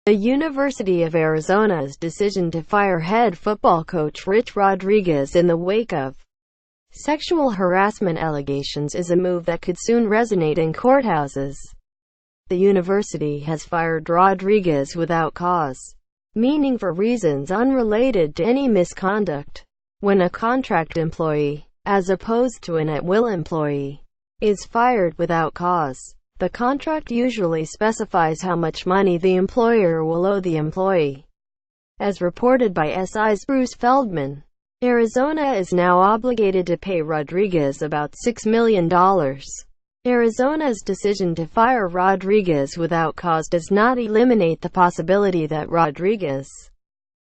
The University of Arizona's decision to fire head football coach Rich Rodriguez in the wake of sexual harassment allegations is a move that could soon resonate in courthouses. The university has fired Rodriguez without cause, meaning for reasons unrelated to any misconduct. When a contract employee, as opposed to an at-will employee, is fired without cause, the contract usually specifies how much money the employer will owe the employee. As reported by SI's Bruce Feldman, Arizona is now obligated to pay Rodriguez about $6 million. Arizona's decision to fire Rodriguez without cause does not eliminate the possibility that Rodriguez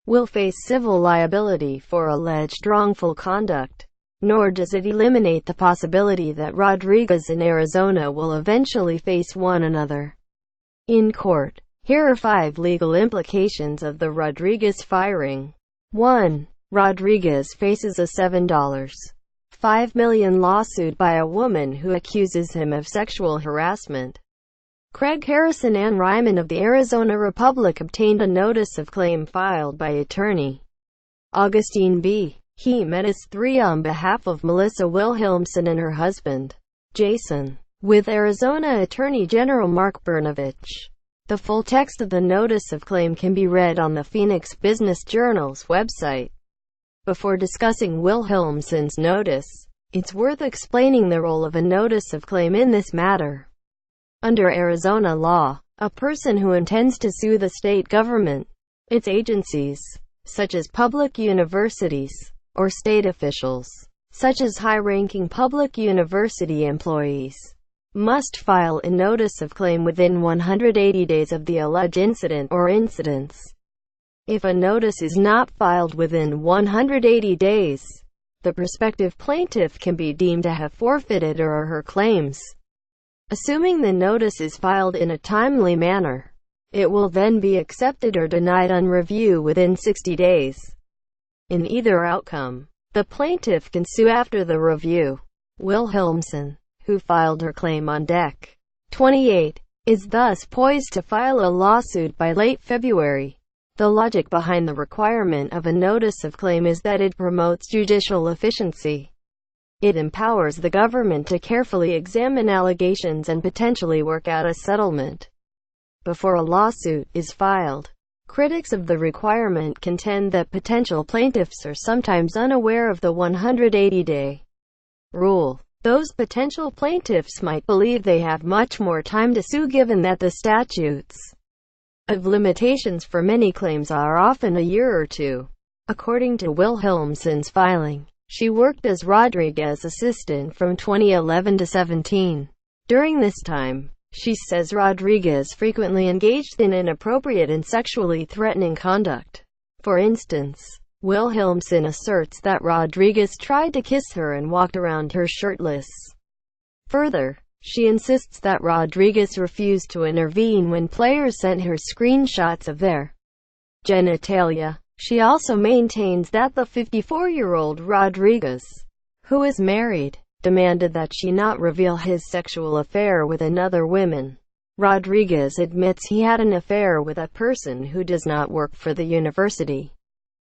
will face civil liability for alleged wrongful conduct, nor does it eliminate the possibility that Rodriguez and Arizona will eventually face one another in court. Here are 5 legal implications of the Rodriguez firing. 1. Rodriguez faces a $7.5 million lawsuit by a woman who accuses him of sexual harassment. Craig Harrison and Ryman of the Arizona Republic obtained a notice of claim filed by attorney Augustine B. He Menace III on behalf of Melissa Wilhelmsen and her husband, Jason, with Arizona Attorney General Mark Brnovich. The full text of the notice of claim can be read on the Phoenix Business Journal's website. Before discussing Wilhelmsen's notice, it's worth explaining the role of a notice of claim in this matter. Under Arizona law, a person who intends to sue the state government, its agencies, such as public universities, or state officials, such as high-ranking public university employees, must file a notice of claim within 180 days of the alleged incident or incidents. If a notice is not filed within 180 days, the prospective plaintiff can be deemed to have forfeited his or her claims. Assuming the notice is filed in a timely manner, it will then be accepted or denied on review within 60 days. In either outcome, the plaintiff can sue after the review. Wilhelmsen, who filed her claim on Dec. 28, is thus poised to file a lawsuit by late February. The logic behind the requirement of a notice of claim is that it promotes judicial efficiency. It empowers the government to carefully examine allegations and potentially work out a settlement before a lawsuit is filed. Critics of the requirement contend that potential plaintiffs are sometimes unaware of the 180-day rule. Those potential plaintiffs might believe they have much more time to sue given that the statutes of limitations for many claims are often a year or two. According to Wilhelmsen's filing, she worked as Rodriguez's assistant from 2011 to 17. During this time, she says Rodriguez frequently engaged in inappropriate and sexually threatening conduct. For instance, Wilhelmsen asserts that Rodriguez tried to kiss her and walked around her shirtless. Further, she insists that Rodriguez refused to intervene when players sent her screenshots of their genitalia. She also maintains that the 54-year-old Rodriguez, who is married, demanded that she not reveal his sexual affair with another woman. Rodriguez admits he had an affair with a person who does not work for the university.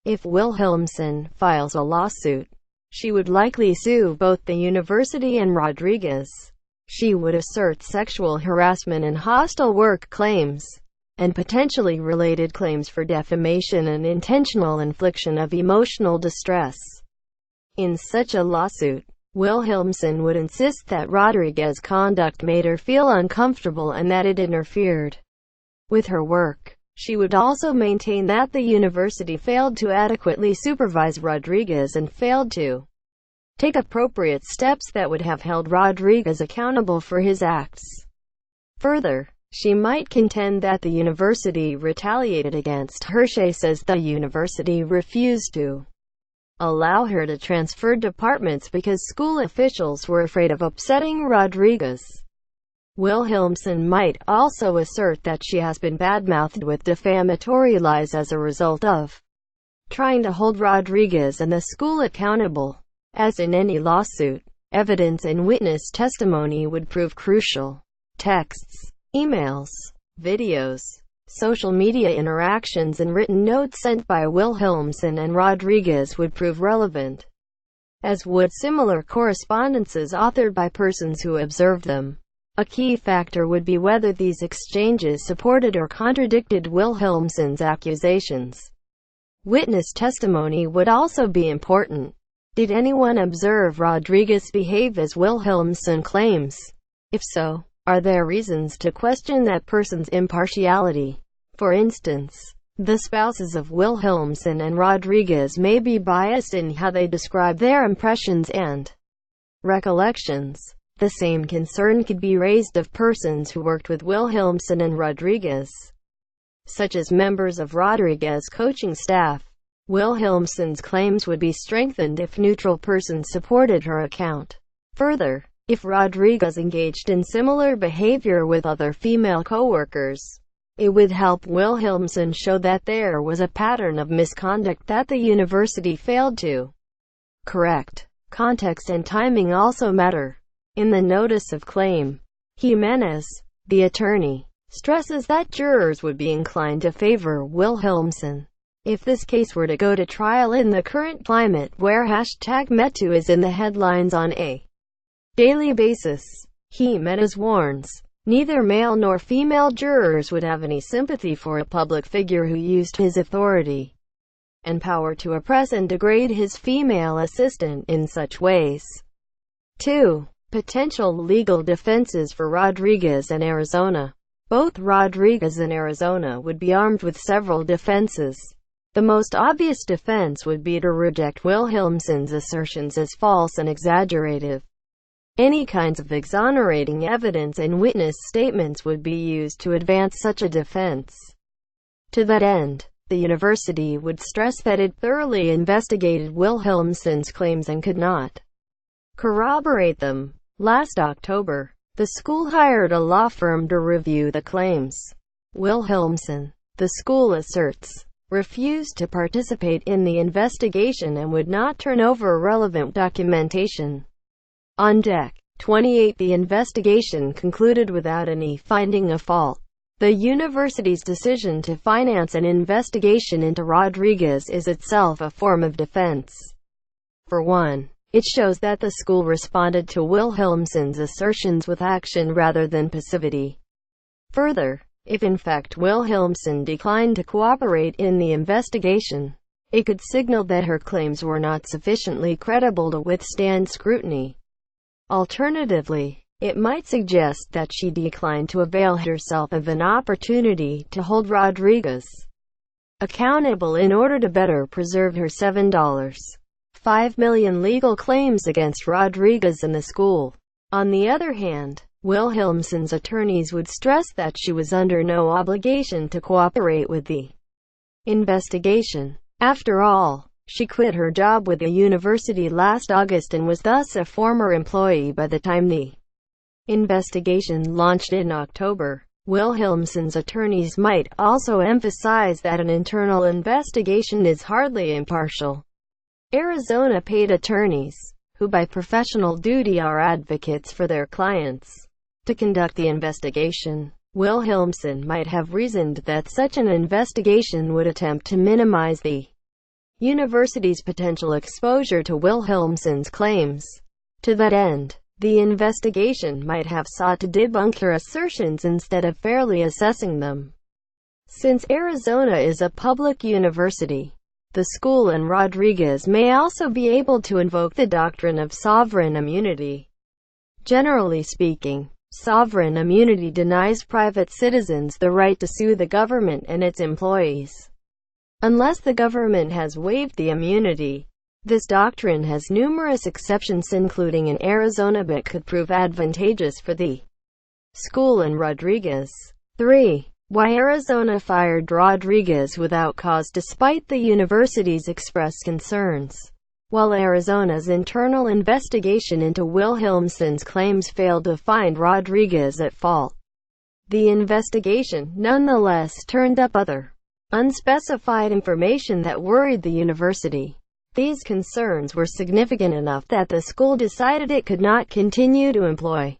If Wilhelmsen files a lawsuit, she would likely sue both the university and Rodriguez. She would assert sexual harassment and hostile work claims, and potentially related claims for defamation and intentional infliction of emotional distress. In such a lawsuit, Wilhelmsen would insist that Rodriguez's conduct made her feel uncomfortable and that it interfered with her work. She would also maintain that the university failed to adequately supervise Rodriguez and failed to take appropriate steps that would have held Rodriguez accountable for his acts. Further, she might contend that the university retaliated against her. She says the university refused to allow her to transfer departments because school officials were afraid of upsetting Rodriguez. Wilhelmsen might also assert that she has been badmouthed with defamatory lies as a result of trying to hold Rodriguez and the school accountable. As in any lawsuit, Evidence and witness testimony would prove crucial. Texts, emails, videos, social media interactions and written notes sent by Wilhelmsen and Rodriguez would prove relevant, as would similar correspondences authored by persons who observed them. A key factor would be whether these exchanges supported or contradicted Wilhelmsen's accusations. Witness testimony would also be important. Did anyone observe Rodriguez behave as Wilhelmsen claims? If so, are there reasons to question that person's impartiality? For instance, the spouses of Wilhelmsen and Rodriguez may be biased in how they describe their impressions and recollections. The same concern could be raised of persons who worked with Wilhelmsen and Rodriguez, such as members of Rodriguez's coaching staff. Wilhelmsen's claims would be strengthened if neutral persons supported her account. Further, if Rodriguez engaged in similar behavior with other female co-workers, it would help Wilhelmsen show that there was a pattern of misconduct that the university failed to correct. Context and timing also matter. In the notice of claim, Jimenez, the attorney, stresses that jurors would be inclined to favor Wilhelmsen if this case were to go to trial in the current climate where #MeToo is in the headlines on a daily basis. Jimenez warns, neither male nor female jurors would have any sympathy for a public figure who used his authority and power to oppress and degrade his female assistant in such ways. 2. Potential legal defenses for Rodriguez and Arizona. Both Rodriguez and Arizona would be armed with several defenses. The most obvious defense would be to reject Wilhelmsen's assertions as false and exaggerative. Any kinds of exonerating evidence and witness statements would be used to advance such a defense. To that end, the university would stress that it thoroughly investigated Wilhelmsen's claims and could not corroborate them. Last October, the school hired a law firm to review the claims. Wilhelmsen, the school asserts, refused to participate in the investigation and would not turn over relevant documentation. On Dec. 28, the investigation concluded without any finding of fault. The university's decision to finance an investigation into Rodriguez is itself a form of defense. For one, it shows that the school responded to Wilhelmsen's assertions with action rather than passivity. Further, if in fact Wilhelmsen declined to cooperate in the investigation, it could signal that her claims were not sufficiently credible to withstand scrutiny. Alternatively, it might suggest that she declined to avail herself of an opportunity to hold Rodriguez accountable in order to better preserve her $7.5 million legal claims against Rodriguez and the school. On the other hand, Wilhelmsen's attorneys would stress that she was under no obligation to cooperate with the investigation. After all, she quit her job with the university last August and was thus a former employee by the time the investigation launched in October. Wilhelmsen's attorneys might also emphasize that an internal investigation is hardly impartial. Arizona paid attorneys, who by professional duty are advocates for their clients, to conduct the investigation. Wilhelmsen might have reasoned that such an investigation would attempt to minimize the university's potential exposure to Wilhelmsen's claims. To that end, the investigation might have sought to debunk her assertions instead of fairly assessing them. Since Arizona is a public university, the school and Rodriguez may also be able to invoke the doctrine of sovereign immunity. Generally speaking, sovereign immunity denies private citizens the right to sue the government and its employees, unless the government has waived the immunity. This doctrine has numerous exceptions including in Arizona but could prove advantageous for the school and Rodriguez. 3. Why Arizona fired Rodriguez without cause despite the university's expressed concerns. While Arizona's internal investigation into Wilhelmsen's claims failed to find Rodriguez at fault, the investigation nonetheless turned up other, unspecified information that worried the university. These concerns were significant enough that the school decided it could not continue to employ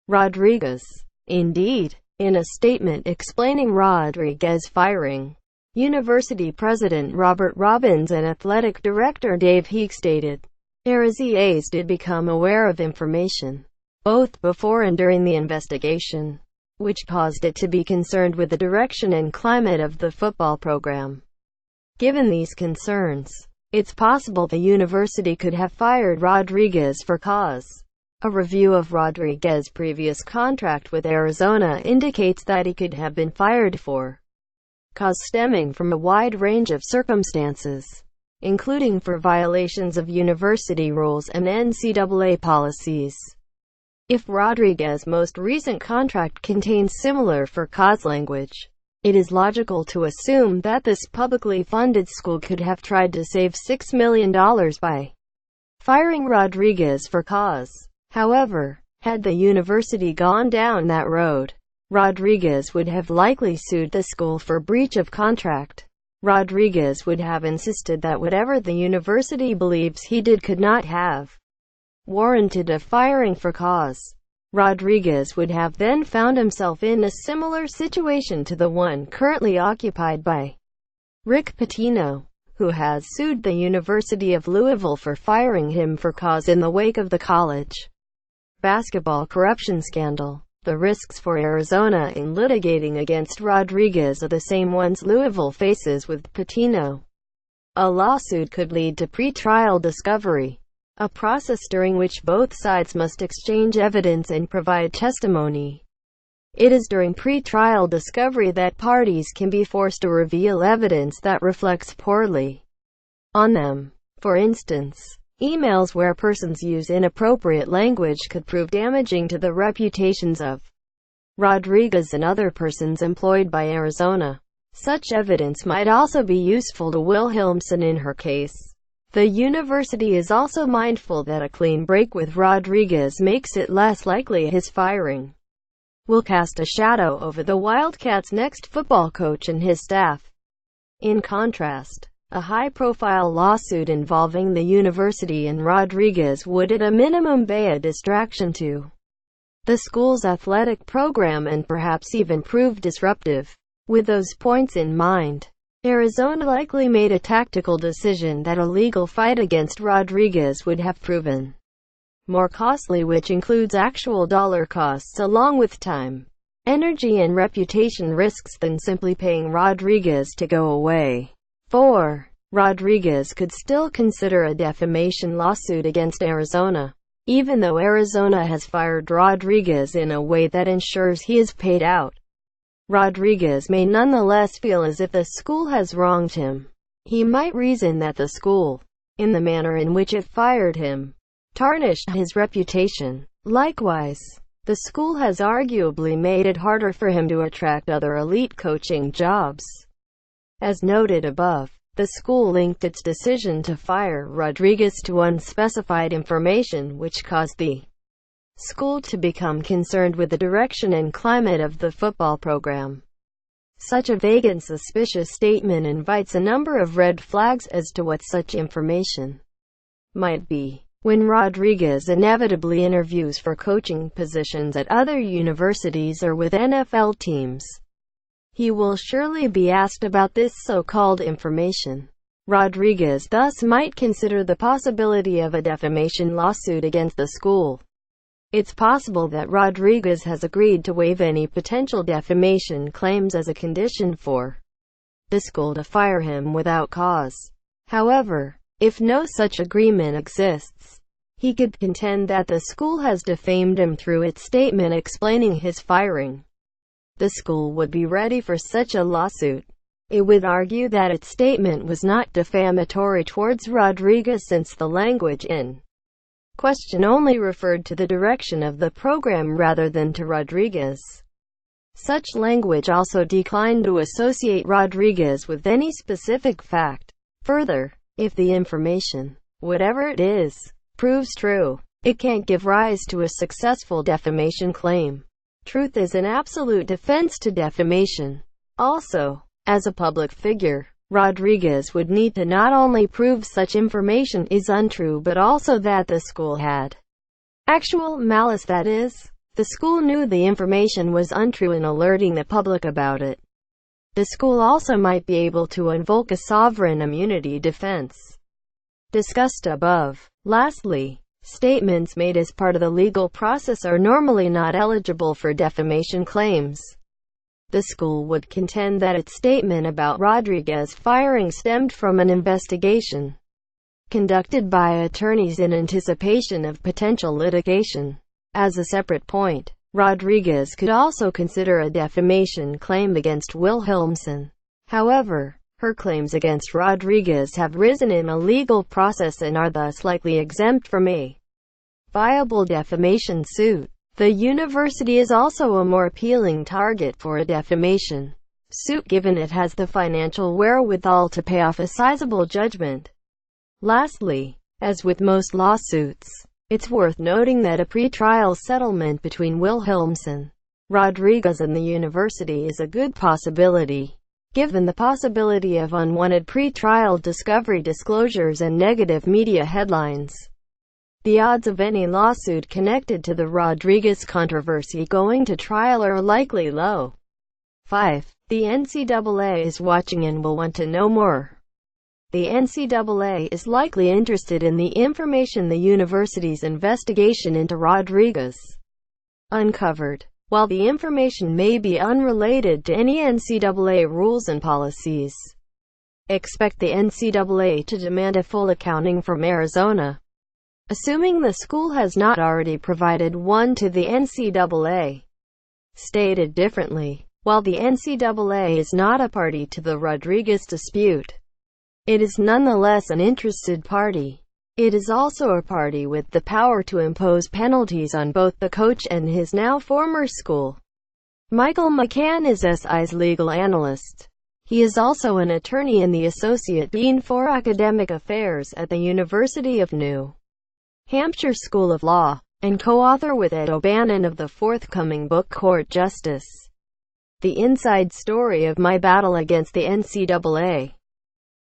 Rodriguez. Indeed, in a statement explaining Rodriguez's firing, University President Robert Robbins and Athletic Director Dave Heek stated, "RZAs did become aware of information, both before and during the investigation, which caused it to be concerned with the direction and climate of the football program. Given these concerns, it's possible the university could have fired Rodriguez for cause." A review of Rodriguez's previous contract with Arizona indicates that he could have been fired for cause stemming from a wide range of circumstances, including for violations of university rules and NCAA policies. If Rodriguez's most recent contract contains similar for cause language, it is logical to assume that this publicly funded school could have tried to save $6 million by firing Rodriguez for cause. However, had the university gone down that road, Rodriguez would have likely sued the school for breach of contract. Rodriguez would have insisted that whatever the university believes he did could not have warranted a firing for cause. Rodriguez would have then found himself in a similar situation to the one currently occupied by Rick Pitino, who has sued the University of Louisville for firing him for cause in the wake of the college basketball corruption scandal. The risks for Arizona in litigating against Rodriguez are the same ones Louisville faces with Pitino. A lawsuit could lead to pre-trial discovery, a process during which both sides must exchange evidence and provide testimony. It is during pre-trial discovery that parties can be forced to reveal evidence that reflects poorly on them. For instance, emails where persons use inappropriate language could prove damaging to the reputations of Rodriguez and other persons employed by Arizona. Such evidence might also be useful to Wilhelmsen in her case. The university is also mindful that a clean break with Rodriguez makes it less likely his firing will cast a shadow over the Wildcats' next football coach and his staff. In contrast, a high-profile lawsuit involving the university and Rodriguez would at a minimum be a distraction to the school's athletic program and perhaps even prove disruptive. With those points in mind, Arizona likely made a tactical decision that a legal fight against Rodriguez would have proven more costly, which includes actual dollar costs along with time, energy and reputation risks than simply paying Rodriguez to go away. 4. Rodriguez could still consider a defamation lawsuit against Arizona. Even though Arizona has fired Rodriguez in a way that ensures he is paid out, Rodriguez may nonetheless feel as if the school has wronged him. He might reason that the school, in the manner in which it fired him, tarnished his reputation. Likewise, the school has arguably made it harder for him to attract other elite coaching jobs. As noted above, the school linked its decision to fire Rodriguez to unspecified information which caused the school to become concerned with the direction and climate of the football program. Such a vague and suspicious statement invites a number of red flags as to what such information might be. When Rodriguez inevitably interviews for coaching positions at other universities or with NFL teams, he will surely be asked about this so-called information. Rodriguez thus might consider the possibility of a defamation lawsuit against the school. It's possible that Rodriguez has agreed to waive any potential defamation claims as a condition for the school to fire him without cause. However, if no such agreement exists, he could contend that the school has defamed him through its statement explaining his firing. The school would be ready for such a lawsuit. It would argue that its statement was not defamatory towards Rodriguez since the language in question only referred to the direction of the program rather than to Rodriguez. Such language also declined to associate Rodriguez with any specific fact. Further, if the information, whatever it is, proves true, it can't give rise to a successful defamation claim. Truth is an absolute defense to defamation. Also, as a public figure, Rodriguez would need to not only prove such information is untrue but also that the school had actual malice, that is, the school knew the information was untrue in alerting the public about it. The school also might be able to invoke a sovereign immunity defense discussed above. Lastly, statements made as part of the legal process are normally not eligible for defamation claims. The school would contend that its statement about Rodriguez's firing stemmed from an investigation conducted by attorneys in anticipation of potential litigation. As a separate point, Rodriguez could also consider a defamation claim against Wilhelmsen. However, her claims against Rodriguez have risen in a legal process and are thus likely exempt from a viable defamation suit. The university is also a more appealing target for a defamation suit given it has the financial wherewithal to pay off a sizable judgment. Lastly, as with most lawsuits, it's worth noting that a pre-trial settlement between Wilhelmsen, Rodriguez and the university is a good possibility, given the possibility of unwanted pre-trial discovery disclosures and negative media headlines. The odds of any lawsuit connected to the Rodriguez controversy going to trial are likely low. 5. The NCAA is watching and will want to know more. The NCAA is likely interested in the information the university's investigation into Rodriguez uncovered. While the information may be unrelated to any NCAA rules and policies, expect the NCAA to demand a full accounting from Arizona, assuming the school has not already provided one to the NCAA. Stated differently, while the NCAA is not a party to the Rodriguez dispute, it is nonetheless an interested party. It is also a party with the power to impose penalties on both the coach and his now former school. Michael McCann is SI's legal analyst. He is also an attorney and the Associate Dean for Academic Affairs at the University of New Hampshire School of Law, and co-author with Ed O'Bannon of the forthcoming book Court Justice: The Inside Story of My Battle Against the NCAA.